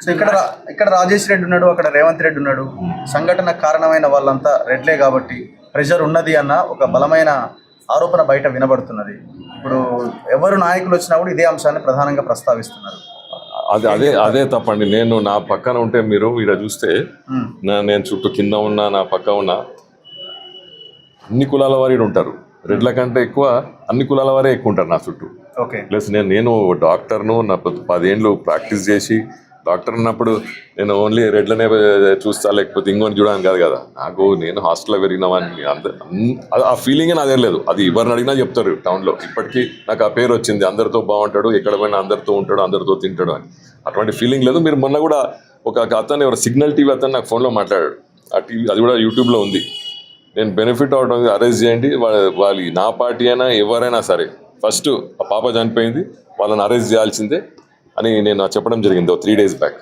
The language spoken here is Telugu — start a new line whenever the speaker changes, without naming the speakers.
సో ఇక్కడ రాజేష్ రెడ్డి ఉన్నాడు, అక్కడ రేవంత్ రెడ్డి ఉన్నాడు. సంఘటన కారణమైన వాళ్ళంతా రెడ్లే కాబట్టి ప్రెషర్ ఉన్నది అన్న ఒక బలమైన ఆరోపణ బయట వినబడుతున్నది. ఇప్పుడు ఎవరు నాయకులు వచ్చినా కూడా ఇదే అంశాన్ని ప్రధానంగా ప్రస్తావిస్తున్నారు.
అదే తప్పండి. నేను నా పక్కన ఉంటే మీరు ఇక్కడ చూస్తే నేను చుట్టూ కింద ఉన్నా నా పక్క ఉన్నా అన్ని కులాల వారు ఉంటారు. రెడ్ల కంటే ఎక్కువ అన్ని కులాల వారే ఎక్కువ ఉంటారు నా చుట్టూ.
ఓకే.
ప్లస్ నేను డాక్టర్ను, నా 10 ఏళ్ళు ప్రాక్టీస్ చేసి డాక్టర్ ఉన్నప్పుడు నేను ఓన్లీ రెడ్లనే చూస్తా లేకపోతే ఇంకొని చూడడానికి కాదు కదా. నేను హాస్టల్లో పెరిగినవాడిని. ఆ ఫీలింగే నా దగ్గర లేదు. అది ఎవరిని అడిగినా చెప్తారు టౌన్లో. ఇప్పటికీ నాకు ఆ పేరు వచ్చింది, అందరితో బాగుంటాడు, ఎక్కడ పోయినా అందరితో ఉంటాడు, అందరితో తింటాడు అని. అటువంటి ఫీలింగ్ లేదు. మీరు మొన్న కూడా ఒక అతను ఎవరు సిగ్నల్ టీవీ అతను నాకు ఫోన్లో మాట్లాడాడు. ఆ టీవీ అది కూడా యూట్యూబ్లో ఉంది. నేను బెనిఫిట్ అవడం అరెస్ట్ చేయండి, వాళ్ళు నా పార్టీ అయినా ఎవరైనా సరే ఫస్ట్ ఆ పాప చనిపోయింది, వాళ్ళని అరెస్ట్ చేయాల్సిందే అని నేను చెప్పడం జరిగింది 3 days బ్యాక్.